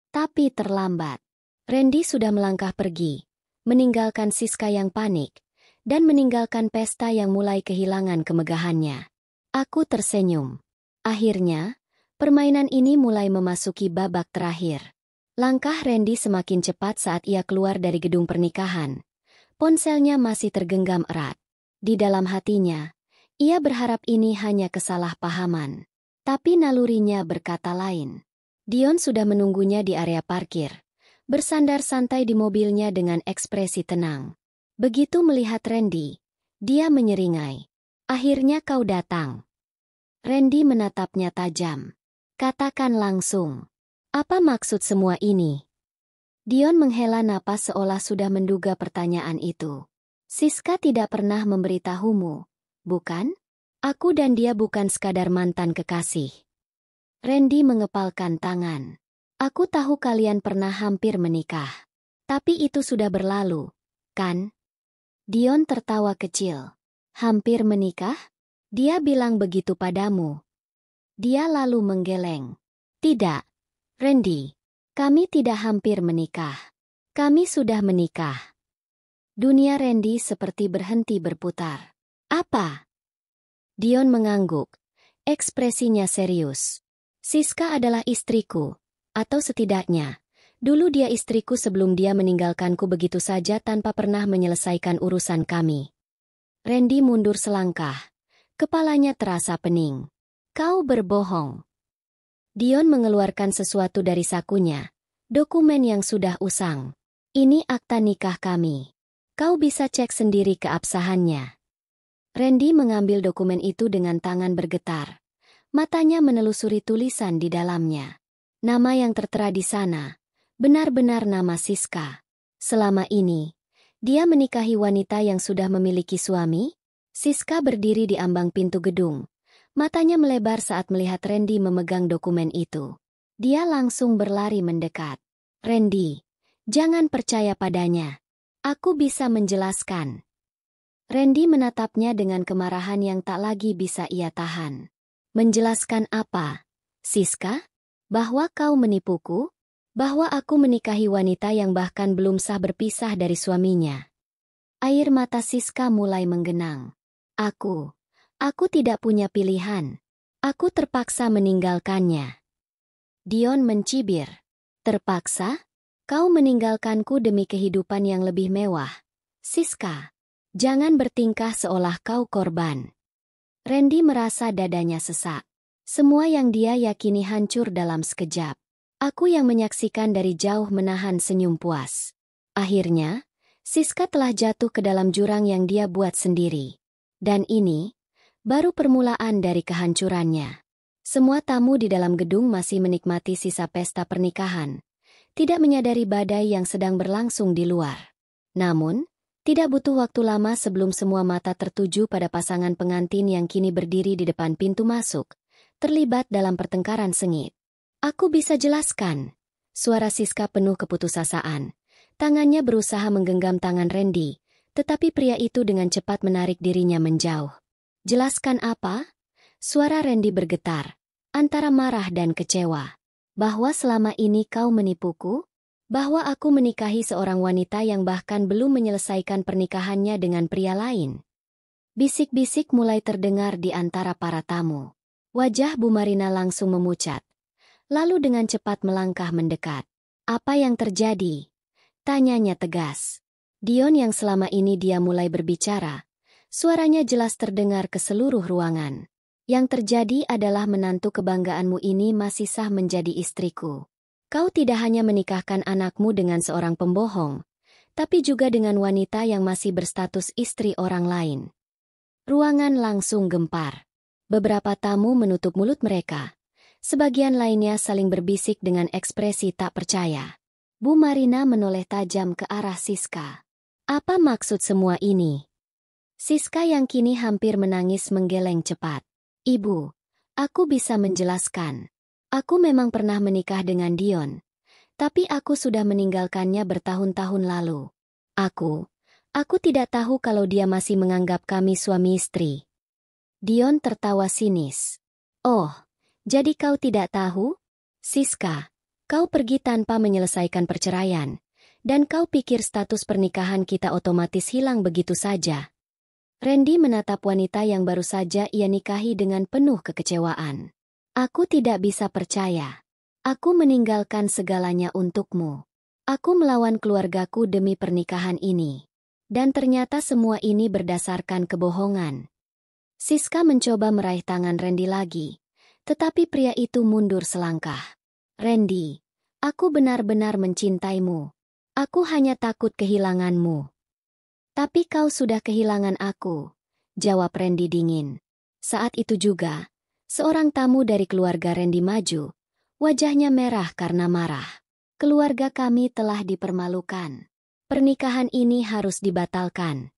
Tapi terlambat. Randy sudah melangkah pergi, meninggalkan Siska yang panik, dan meninggalkan pesta yang mulai kehilangan kemegahannya. Aku tersenyum. Akhirnya, permainan ini mulai memasuki babak terakhir. Langkah Randy semakin cepat saat ia keluar dari gedung pernikahan. Ponselnya masih tergenggam erat. Di dalam hatinya, ia berharap ini hanya kesalahpahaman. Tapi nalurinya berkata lain. Dion sudah menunggunya di area parkir, bersandar santai di mobilnya dengan ekspresi tenang. Begitu melihat Randy, dia menyeringai. Akhirnya kau datang. Randy menatapnya tajam. Katakan langsung. Apa maksud semua ini? Dion menghela napas seolah sudah menduga pertanyaan itu. Siska tidak pernah memberitahumu, bukan? Aku dan dia bukan sekadar mantan kekasih. Randy mengepalkan tangan. Aku tahu kalian pernah hampir menikah. Tapi itu sudah berlalu, kan? Dion tertawa kecil. Hampir menikah? Dia bilang begitu padamu. Dia lalu menggeleng. Tidak. Randy, kami tidak hampir menikah. Kami sudah menikah. Dunia Randy seperti berhenti berputar. Apa? Dion mengangguk. Ekspresinya serius. Siska adalah istriku. Atau setidaknya, dulu dia istriku sebelum dia meninggalkanku begitu saja tanpa pernah menyelesaikan urusan kami. Randy mundur selangkah. Kepalanya terasa pening. Kau berbohong. Dion mengeluarkan sesuatu dari sakunya. Dokumen yang sudah usang. Ini akta nikah kami. Kau bisa cek sendiri keabsahannya. Randy mengambil dokumen itu dengan tangan bergetar. Matanya menelusuri tulisan di dalamnya. Nama yang tertera di sana, benar-benar nama Siska. Selama ini, dia menikahi wanita yang sudah memiliki suami. Siska berdiri di ambang pintu gedung. Matanya melebar saat melihat Randy memegang dokumen itu. Dia langsung berlari mendekat. Randy, jangan percaya padanya. Aku bisa menjelaskan. Randy menatapnya dengan kemarahan yang tak lagi bisa ia tahan. Menjelaskan apa? Siska? Bahwa kau menipuku? Bahwa aku menikahi wanita yang bahkan belum sah berpisah dari suaminya. Air mata Siska mulai menggenang. Aku tidak punya pilihan. Aku terpaksa meninggalkannya. Dion mencibir. Terpaksa? Kau meninggalkanku demi kehidupan yang lebih mewah. Siska, jangan bertingkah seolah kau korban. Randy merasa dadanya sesak. Semua yang dia yakini hancur dalam sekejap. Aku yang menyaksikan dari jauh menahan senyum puas. Akhirnya, Siska telah jatuh ke dalam jurang yang dia buat sendiri. Dan ini baru permulaan dari kehancurannya. Semua tamu di dalam gedung masih menikmati sisa pesta pernikahan, tidak menyadari badai yang sedang berlangsung di luar. Namun, Tidak butuh waktu lama sebelum semua mata tertuju pada pasangan pengantin yang kini berdiri di depan pintu masuk, terlibat dalam pertengkaran sengit. Aku bisa jelaskan. Suara Siska penuh keputusasaan. Tangannya berusaha menggenggam tangan Randy, tetapi pria itu dengan cepat menarik dirinya menjauh. Jelaskan apa? Suara Randy bergetar, antara marah dan kecewa. Bahwa selama ini kau menipuku? Bahwa aku menikahi seorang wanita yang bahkan belum menyelesaikan pernikahannya dengan pria lain? Bisik-bisik mulai terdengar di antara para tamu. Wajah Bu Marina langsung memucat. Lalu dengan cepat melangkah mendekat. Apa yang terjadi? Tanyanya tegas. Dion yang selama ini dia mulai berbicara. Suaranya jelas terdengar ke seluruh ruangan. Yang terjadi adalah menantu kebanggaanmu ini masih sah menjadi istriku. Kau tidak hanya menikahkan anakmu dengan seorang pembohong, tapi juga dengan wanita yang masih berstatus istri orang lain. Ruangan langsung gempar. Beberapa tamu menutup mulut mereka. Sebagian lainnya saling berbisik dengan ekspresi tak percaya. Bu Marina menoleh tajam ke arah Siska. Apa maksud semua ini? Siska yang kini hampir menangis menggeleng cepat. Ibu, aku bisa menjelaskan. Aku memang pernah menikah dengan Dion, tapi aku sudah meninggalkannya bertahun-tahun lalu. Aku tidak tahu kalau dia masih menganggap kami suami istri. Dion tertawa sinis. Oh, jadi kau tidak tahu? Siska, kau pergi tanpa menyelesaikan perceraian, dan kau pikir status pernikahan kita otomatis hilang begitu saja. Randy menatap wanita yang baru saja ia nikahi dengan penuh kekecewaan. Aku tidak bisa percaya. Aku meninggalkan segalanya untukmu. Aku melawan keluargaku demi pernikahan ini. Dan ternyata semua ini berdasarkan kebohongan. Siska mencoba meraih tangan Randy lagi. Tetapi pria itu mundur selangkah. Randy, aku benar-benar mencintaimu. Aku hanya takut kehilanganmu. Tapi kau sudah kehilangan aku, jawab Randy dingin. Saat itu juga, seorang tamu dari keluarga Randy maju. Wajahnya merah karena marah. Keluarga kami telah dipermalukan. Pernikahan ini harus dibatalkan.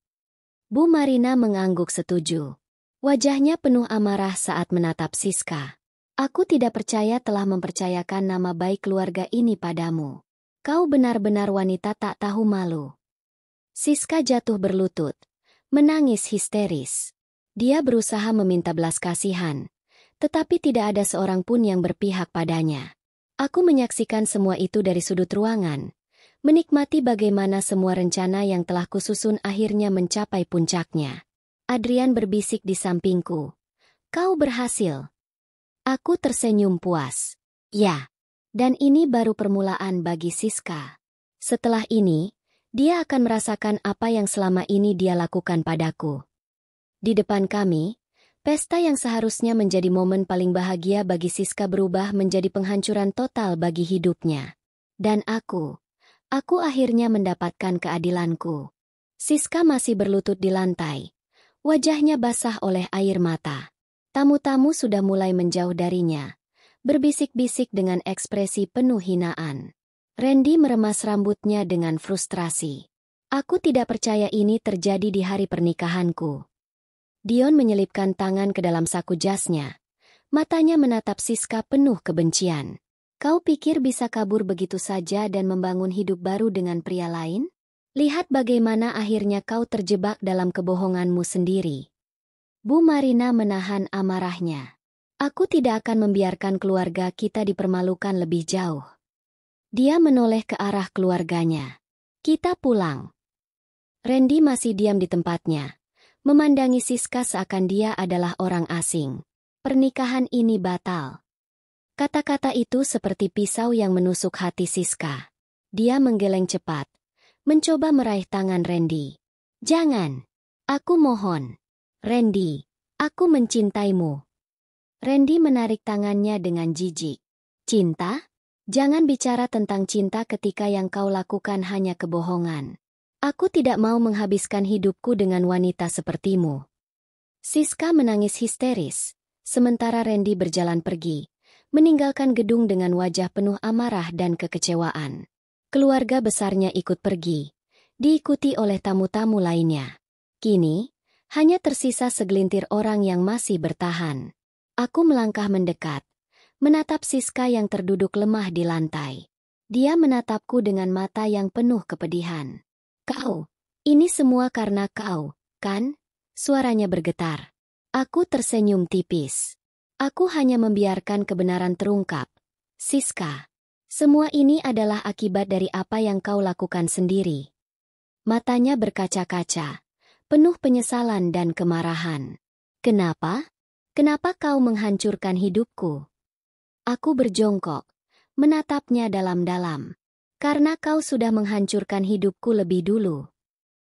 Bu Marina mengangguk setuju. Wajahnya penuh amarah saat menatap Siska. Aku tidak percaya telah mempercayakan nama baik keluarga ini padamu. Kau benar-benar wanita tak tahu malu. Siska jatuh berlutut, menangis histeris. Dia berusaha meminta belas kasihan, tetapi tidak ada seorang pun yang berpihak padanya. Aku menyaksikan semua itu dari sudut ruangan, menikmati bagaimana semua rencana yang telah kususun akhirnya mencapai puncaknya. Adrian berbisik di sampingku. Kau berhasil. Aku tersenyum puas. Ya, dan ini baru permulaan bagi Siska. Setelah ini, dia akan merasakan apa yang selama ini dia lakukan padaku. Di depan kami, pesta yang seharusnya menjadi momen paling bahagia bagi Siska berubah menjadi penghancuran total bagi hidupnya. Dan aku akhirnya mendapatkan keadilanku. Siska masih berlutut di lantai. Wajahnya basah oleh air mata. Tamu-tamu sudah mulai menjauh darinya, berbisik-bisik dengan ekspresi penuh hinaan. Randy meremas rambutnya dengan frustrasi. Aku tidak percaya ini terjadi di hari pernikahanku. Dion menyelipkan tangan ke dalam saku jasnya. Matanya menatap Siska penuh kebencian. Kau pikir bisa kabur begitu saja dan membangun hidup baru dengan pria lain? Lihat bagaimana akhirnya kau terjebak dalam kebohonganmu sendiri. Bu Marina menahan amarahnya. Aku tidak akan membiarkan keluarga kita dipermalukan lebih jauh. Dia menoleh ke arah keluarganya. Kita pulang. Randy masih diam di tempatnya, memandangi Siska seakan dia adalah orang asing. Pernikahan ini batal. Kata-kata itu seperti pisau yang menusuk hati Siska. Dia menggeleng cepat, mencoba meraih tangan Randy. Jangan. Aku mohon. Randy, aku mencintaimu. Randy menarik tangannya dengan jijik. Cinta? Jangan bicara tentang cinta ketika yang kau lakukan hanya kebohongan. Aku tidak mau menghabiskan hidupku dengan wanita sepertimu. Siska menangis histeris, sementara Randy berjalan pergi, meninggalkan gedung dengan wajah penuh amarah dan kekecewaan. Keluarga besarnya ikut pergi. diikuti oleh tamu-tamu lainnya. Kini, hanya tersisa segelintir orang yang masih bertahan. Aku melangkah mendekat, menatap Siska yang terduduk lemah di lantai. Dia menatapku dengan mata yang penuh kepedihan. "Kau, ini semua karena kau, kan?" Suaranya bergetar. Aku tersenyum tipis. "Aku hanya membiarkan kebenaran terungkap, Siska. Semua ini adalah akibat dari apa yang kau lakukan sendiri." Matanya berkaca-kaca, penuh penyesalan dan kemarahan. "Kenapa? Kenapa kau menghancurkan hidupku?" Aku berjongkok, menatapnya dalam-dalam. "Karena kau sudah menghancurkan hidupku lebih dulu."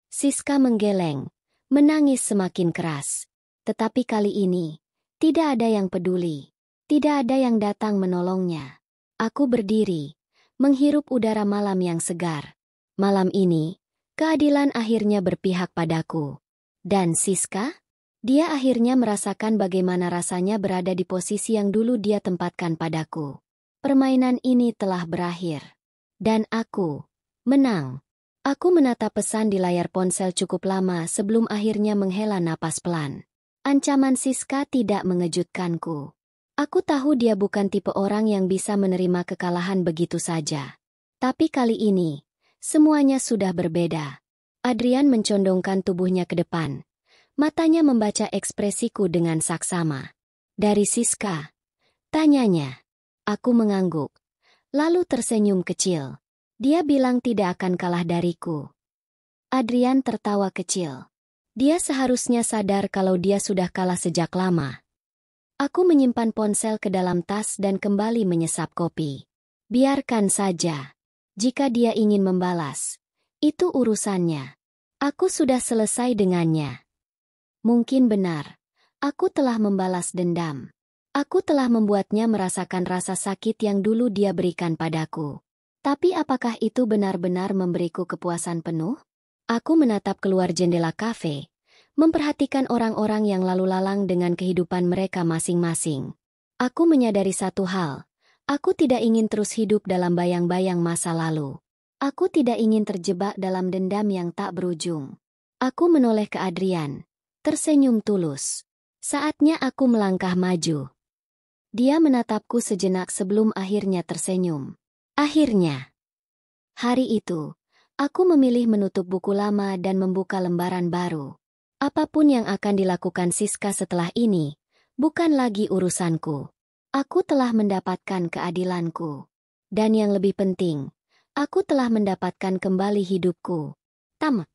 Siska menggeleng, menangis semakin keras. Tetapi kali ini, tidak ada yang peduli. Tidak ada yang datang menolongnya. Aku berdiri, menghirup udara malam yang segar. Malam ini, keadilan akhirnya berpihak padaku. Dan Siska? Dia akhirnya merasakan bagaimana rasanya berada di posisi yang dulu dia tempatkan padaku. Permainan ini telah berakhir. Dan aku menang. Aku menatap pesan di layar ponsel cukup lama sebelum akhirnya menghela napas pelan. Ancaman Siska tidak mengejutkanku. Aku tahu dia bukan tipe orang yang bisa menerima kekalahan begitu saja. Tapi kali ini, semuanya sudah berbeda. Adrian mencondongkan tubuhnya ke depan. Matanya membaca ekspresiku dengan saksama. "Dari Siska?" tanyanya. Aku mengangguk, lalu tersenyum kecil. Dia bilang tidak akan kalah dariku. Adrian tertawa kecil. Dia seharusnya sadar kalau dia sudah kalah sejak lama. Aku menyimpan ponsel ke dalam tas dan kembali menyesap kopi. Biarkan saja. Jika dia ingin membalas, itu urusannya. Aku sudah selesai dengannya. Mungkin benar. Aku telah membalas dendam. Aku telah membuatnya merasakan rasa sakit yang dulu dia berikan padaku. Tapi apakah itu benar-benar memberiku kepuasan penuh? Aku menatap keluar jendela kafe, memperhatikan orang-orang yang lalu lalang dengan kehidupan mereka masing-masing. Aku menyadari satu hal. Aku tidak ingin terus hidup dalam bayang-bayang masa lalu. Aku tidak ingin terjebak dalam dendam yang tak berujung. Aku menoleh ke Adrian, tersenyum tulus. Saatnya aku melangkah maju. Dia menatapku sejenak sebelum akhirnya tersenyum. Akhirnya. Hari itu, aku memilih menutup buku lama dan membuka lembaran baru. Apapun yang akan dilakukan Siska setelah ini, bukan lagi urusanku. Aku telah mendapatkan keadilanku. Dan yang lebih penting, aku telah mendapatkan kembali hidupku. Tamat.